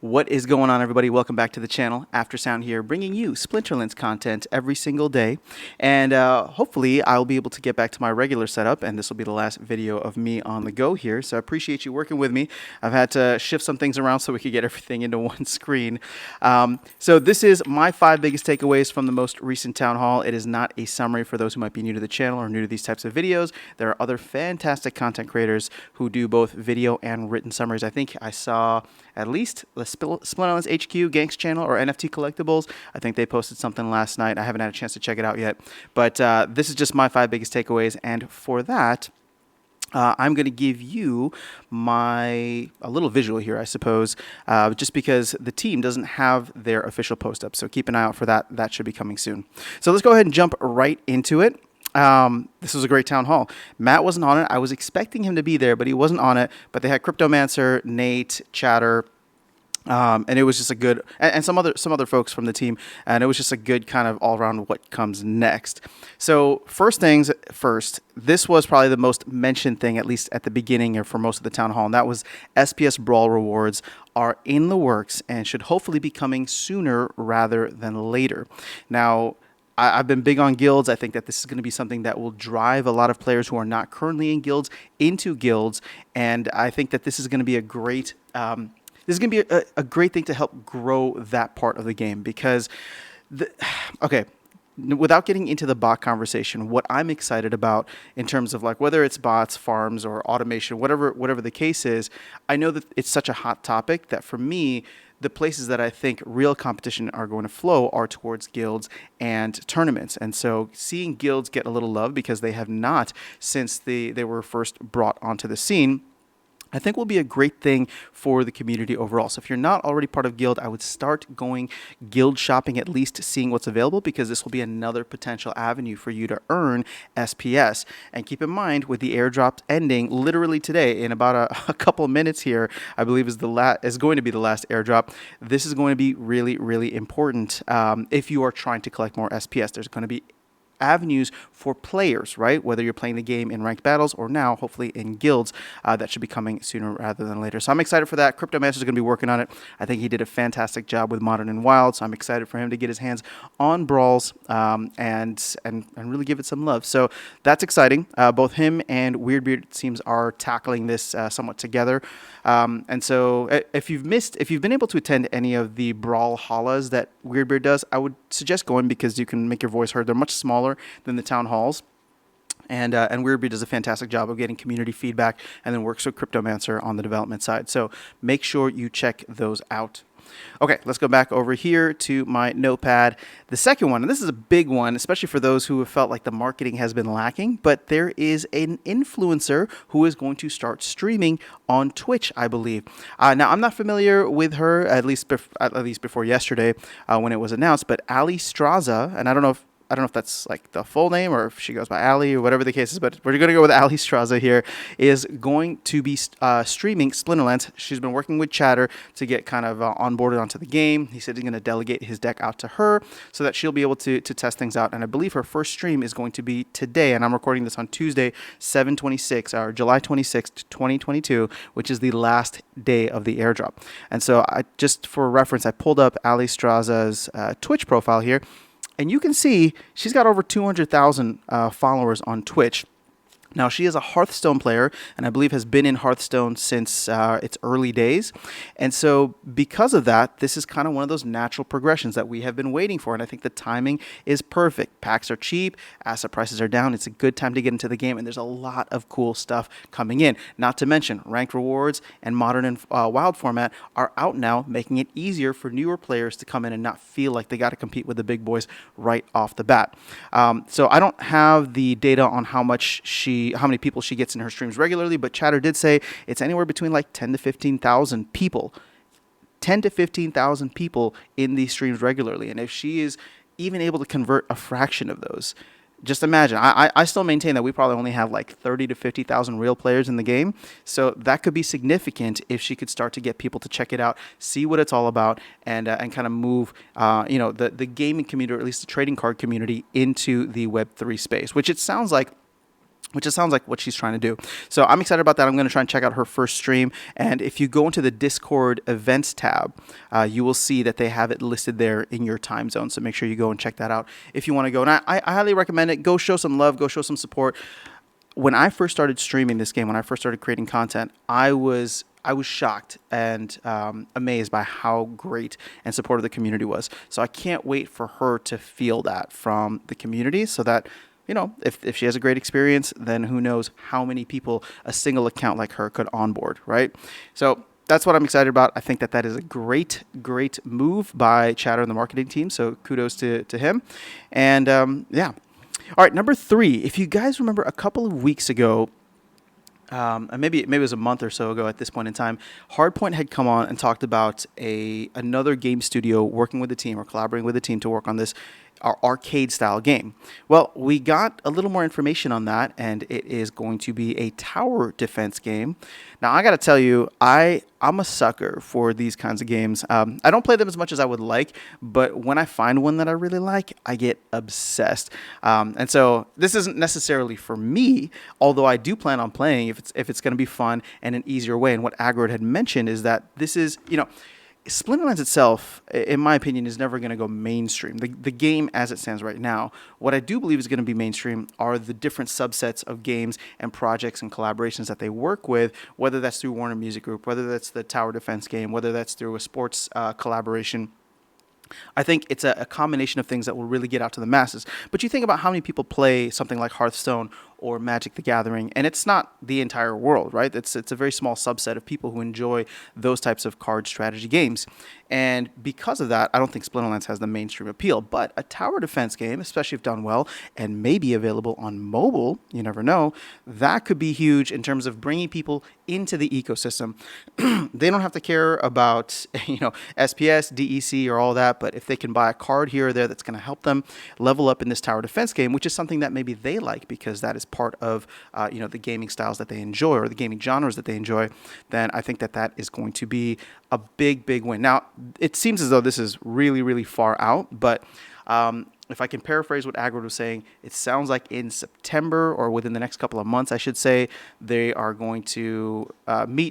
What is going on, everybody? Welcome back to the channel. Aftersound here, bringing you Splinterlands content every single day. And hopefully I'll be able to get back to my regular setup, and this will be the last video of me on the go here. So I appreciate you working with me. I've had to shift some things around so we could get everything into one screen. So this is my 5 biggest takeaways from the most recent town hall. It is not a summary for those who might be new to the channel or new to these types of videos. There are other fantastic content creators who do both video and written summaries. I think I saw at least the Splinterlands HQ Ganks channel or NFT Collectibles. I think they posted something last night. I haven't had a chance to check it out yet. But this is just my 5 biggest takeaways. And for that, I'm going to give you a little visual here, I suppose, just because the team doesn't have their official post up. So keep an eye out for that. That should be coming soon. So let's go ahead and jump right into it. This was a great town hall. Matt wasn't on it. I was expecting him to be there, but he wasn't on it. But they had Cryptomancer, Nate, Chatter, and it was just a good, and some other folks from the team, and it was just a good kind of all around what comes next. So first things first, this was probably the most mentioned thing, at least at the beginning or for most of the town hall, and that was SPS Brawl rewards are in the works and should hopefully be coming sooner rather than later. Now, I've been big on guilds. I think that this is going to be something that will drive a lot of players who are not currently in guilds into guilds, and I think that this is going to be a great a great thing to help grow that part of the game because, okay, without getting into the bot conversation, what I'm excited about in terms of like whether it's bots, farms, or automation, whatever the case is, I know that it's such a hot topic that for me, the places that I think real competition are going to flow are towards guilds and tournaments. And so seeing guilds get a little love because they have not since they were first brought onto the scene, I think will be a great thing for the community overall. So if you're not already part of Guild, I would start going guild shopping, at least seeing what's available, because this will be another potential avenue for you to earn SPS. And keep in mind, with the airdrops ending literally today, in about a couple of minutes here, I believe is going to be the last airdrop. This is going to be really, really important if you are trying to collect more SPS. There's going to be avenues for players, right? Whether you're playing the game in ranked battles or now, hopefully, in guilds, that should be coming sooner rather than later. So I'm excited for that. Cryptomancer is going to be working on it. I think he did a fantastic job with Modern and Wild, so I'm excited for him to get his hands on Brawls and really give it some love. So that's exciting. Both him and Weirdbeard, it seems, are tackling this somewhat together. And so if you've been able to attend any of the Brawl Hallas that Weirdbeard does, I would suggest going because you can make your voice heard. They're much smaller than the town halls. And Weirdbeard does a fantastic job of getting community feedback and then works with Cryptomancer on the development side. So make sure you check those out. Okay, let's go back over here to my notepad. The second one, and this is a big one, especially for those who have felt like the marketing has been lacking, but there is an influencer who is going to start streaming on Twitch, I believe. Now, I'm not familiar with her, at least before yesterday when it was announced, but Ali Straza, and I don't know if that's like the full name or if she goes by Ali or whatever the case is, but we're going to go with Ali Straza here, is going to be streaming Splinterlands. She's been working with Chatter to get kind of onboarded onto the game. He said he's going to delegate his deck out to her so that she'll be able to test things out. And I believe her first stream is going to be today, and I'm recording this on Tuesday, 7/26, or July 26th, 2022, which is the last day of the airdrop. And so just for reference, I pulled up Ali Straza's Twitch profile here. And you can see she's got over 200,000 followers on Twitch. Now, she is a Hearthstone player, and I believe has been in Hearthstone since its early days. And so because of that, this is kind of one of those natural progressions that we have been waiting for, and I think the timing is perfect. Packs are cheap, asset prices are down, it's a good time to get into the game, and there's a lot of cool stuff coming in. Not to mention, ranked rewards and Modern and Wild format are out now, making it easier for newer players to come in and not feel like they got to compete with the big boys right off the bat. So I don't have the data on how many people she gets in her streams regularly, but Chatter did say it's anywhere between like 10 to 15,000 people. 10 to 15,000 people in these streams regularly. And if she is even able to convert a fraction of those, just imagine. I still maintain that we probably only have like 30 to 50,000 real players in the game. So that could be significant if she could start to get people to check it out, see what it's all about, and kind of move the gaming community, or at least the trading card community, into the Web3 space, which it sounds like which it sounds like what she's trying to do. So I'm excited about that. I'm going to try and check out her first stream. And if you go into the Discord events tab, you will see that they have it listed there in your time zone. So make sure you go and check that out if you want to go. And I highly recommend it. Go show some love. Go show some support. When I first started streaming this game, when I first started creating content, I was shocked and amazed by how great and supportive the community was. So I can't wait for her to feel that from the community, so that, you know, if she has a great experience, then who knows how many people a single account like her could onboard, right? So that's what I'm excited about. I think that is a great move by Chatter and the marketing team. So kudos to him. And yeah. All right, number 3. If you guys remember a couple of weeks ago, maybe it was a month or so ago at this point in time, Hardpoint had come on and talked about another game studio working with the team or collaborating with the team to work on this arcade style game. Well, we got a little more information on that, and it is going to be a tower defense game. Now, I got to tell you, I'm a sucker for these kinds of games. I don't play them as much as I would like, but when I find one that I really like, I get obsessed. And so this isn't necessarily for me, although I do plan on playing if it's going to be fun and an easier way. And what Agrod had mentioned is that this is, you know, Splinterlands itself, in my opinion, is never going to go mainstream. The game as it stands right now, what I do believe is going to be mainstream are the different subsets of games and projects and collaborations that they work with, whether that's through Warner Music Group, whether that's the tower defense game, whether that's through a sports collaboration. I think it's a combination of things that will really get out to the masses. But you think about how many people play something like Hearthstone or Magic the Gathering, and it's not the entire world, right? It's a very small subset of people who enjoy those types of card strategy games. And because of that, I don't think Splinterlands has the mainstream appeal. But a tower defense game, especially if done well, and maybe available on mobile, you never know, that could be huge in terms of bringing people into the ecosystem. They don't have to care about, SPS, DEC, or all that, but if they can buy a card here or there that's going to help them level up in this tower defense game, which is something that maybe they like because that is part of the gaming styles that they enjoy or the gaming genres that they enjoy, then I think that is going to be a big win. Now, it seems as though this is really far out, but if I can paraphrase what Agrod was saying, it sounds like in September or within the next couple of months, I should say, they are going to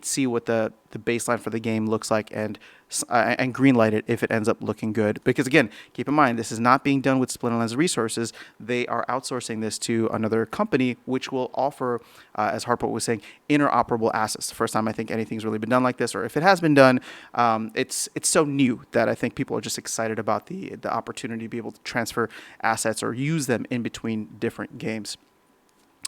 see what the baseline for the game looks like and greenlight it if it ends up looking good. Because again, keep in mind, this is not being done with Splinterlands resources. They are outsourcing this to another company, which will offer, as Harpo was saying, interoperable assets. The first time I think anything's really been done like this, or if it has been done, it's so new that I think people are just excited about the opportunity to be able to transfer assets or use them in between different games.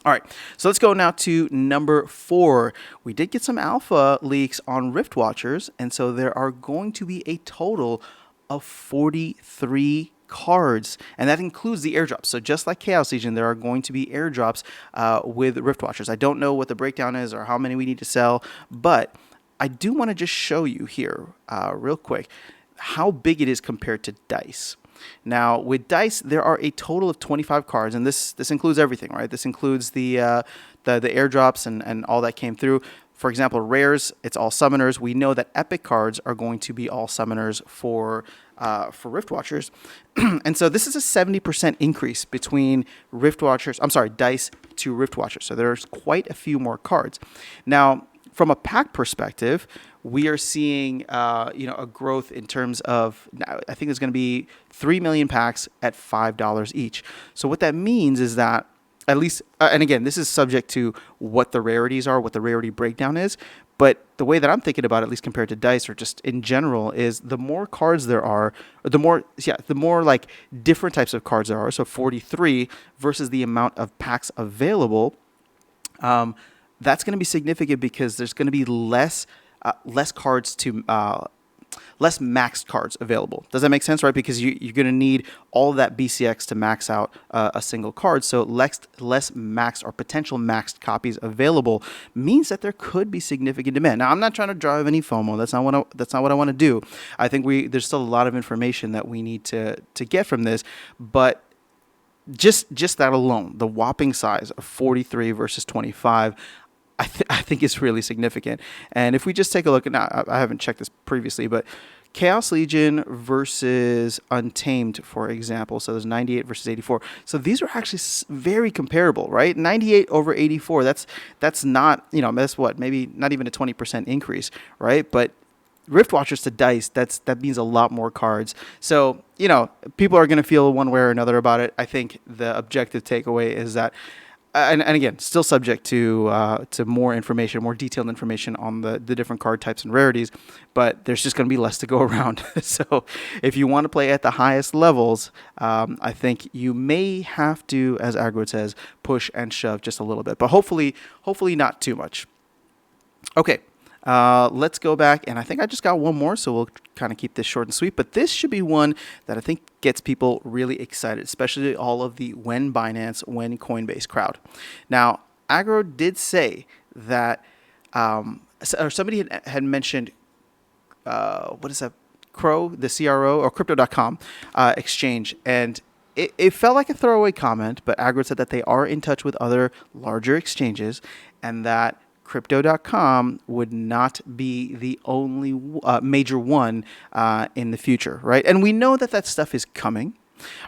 All right, so let's go now to number 4. We did get some alpha leaks on Rift Watchers, and so there are going to be a total of 43 cards, and that includes the airdrops. So just like Chaos Legion, there are going to be airdrops with Rift Watchers. I don't know what the breakdown is or how many we need to sell, but I do want to just show you here real quick how big it is compared to Dice. Now, with Dice, there are a total of 25 cards, and this includes everything, right? This includes the airdrops and all that came through. For example, rares, it's all summoners. We know that epic cards are going to be all summoners for Rift Watchers. And so this is a 70% increase between Dice to Rift Watchers. So there's quite a few more cards. Now, from a pack perspective, we are seeing a growth in terms of, I think there's going to be 3 million packs at $5 each. So what that means is that at least, and again, this is subject to what the rarities are, what the rarity breakdown is. But the way that I'm thinking about it, at least compared to Dice or just in general, is the more cards there are, the more like different types of cards there are. So 43 versus the amount of packs available. That's going to be significant because there's going to be less cards less maxed cards available. Does that make sense, right? Because you're going to need all of that BCX to max out a single card. So less maxed or potential maxed copies available means that there could be significant demand. Now, I'm not trying to drive any FOMO. That's not what I want to do. I think there's still a lot of information that we need to get from this, but just that alone, the whopping size of 43 versus 25, I think is really significant. And if we just take a look at, now I haven't checked this previously, but Chaos Legion versus Untamed, for example. So there's 98 versus 84. So these are actually very comparable, right? 98 over 84. That's not, you know, that's what, maybe not even a 20% increase, right? But Rift Watchers to Dice, that means a lot more cards. So, you know, people are going to feel one way or another about it. I think the objective takeaway is that, and again, still subject to more information, more detailed information on the different card types and rarities, but there's just going to be less to go around. So if you want to play at the highest levels, I think you may have to, as Aggro says, push and shove just a little bit, but hopefully not too much. Okay. Let's go back, and I think I just got one more, so we'll kind of keep this short and sweet, but this should be one that I think gets people really excited, especially all of the when Binance, when Coinbase crowd. Now, Aggro did say that, or somebody had mentioned, what is that, Crow, the CRO, or Crypto.com exchange, and it felt like a throwaway comment, but Aggro said that they are in touch with other larger exchanges, and that Crypto.com would not be the only major one in the future, right? And we know that stuff is coming,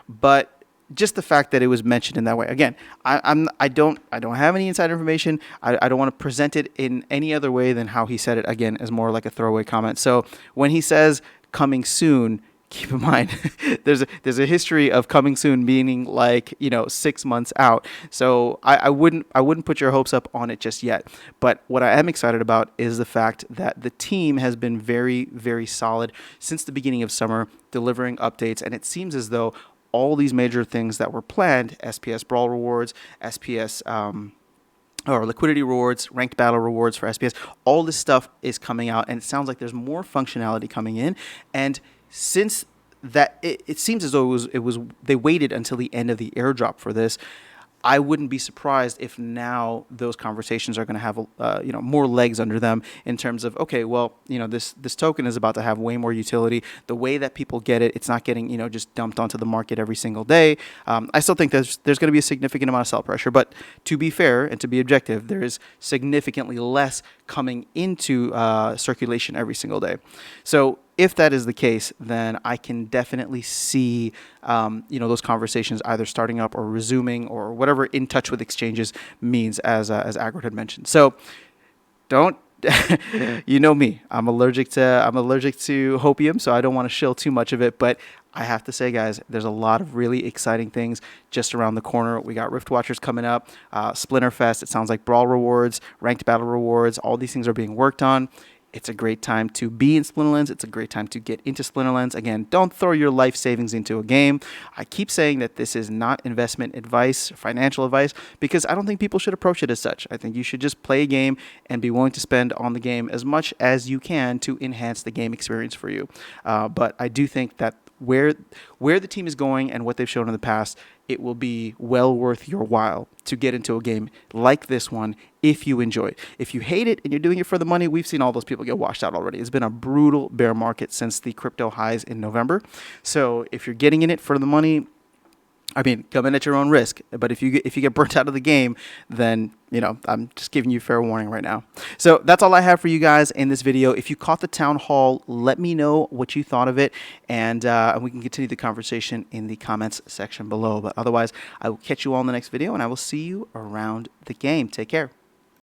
but just the fact that it was mentioned in that way. Again, I don't have any inside information. I don't want to present it in any other way than how he said it. Again, as more like a throwaway comment. So when he says coming soon, keep in mind, there's a history of coming soon, meaning like, you know, 6 months out. So I wouldn't put your hopes up on it just yet. But what I am excited about is the fact that the team has been very, very solid since the beginning of summer, delivering updates, and it seems as though all these major things that were planned, SPS Brawl rewards, SPS or liquidity rewards, ranked battle rewards for SPS, all this stuff is coming out, and it sounds like there's more functionality coming in. And since that, it seems as though they waited until the end of the airdrop for this. I wouldn't be surprised if now those conversations are going to have more legs under them in terms of, okay, well, you know, this token is about to have way more utility. The way that people get it, it's not getting, you know, just dumped onto the market every single day. I still think there's going to be a significant amount of sell pressure, but to be fair and to be objective, there is significantly less coming into circulation every single day. So if that is the case, then I can definitely see, those conversations either starting up or resuming or whatever in touch with exchanges means, as Aggro had mentioned. So don't, you know me, I'm allergic to hopium, so I don't want to shill too much of it. But I have to say, guys, there's a lot of really exciting things just around the corner. We got Rift Watchers coming up, Splinterfest. It sounds like Brawl rewards, ranked battle rewards. All these things are being worked on. It's a great time to be in Splinterlands. It's a great time to get into Splinterlands. Again, don't throw your life savings into a game. I keep saying that this is not investment advice, financial advice, because I don't think people should approach it as such. I think you should just play a game and be willing to spend on the game as much as you can to enhance the game experience for you. But I do think that where the team is going and what they've shown in the past, it will be well worth your while to get into a game like this one if you enjoy it. If you hate it and you're doing it for the money, we've seen all those people get washed out already. It's been a brutal bear market since the crypto highs in November. So if you're getting in it for the money, I mean, come in at your own risk. But if you get burnt out of the game, then, you know, I'm just giving you fair warning right now. So that's all I have for you guys in this video. If you caught the town hall, let me know what you thought of it, and we can continue the conversation in the comments section below. But otherwise, I will catch you all in the next video, and I will see you around the game. Take care.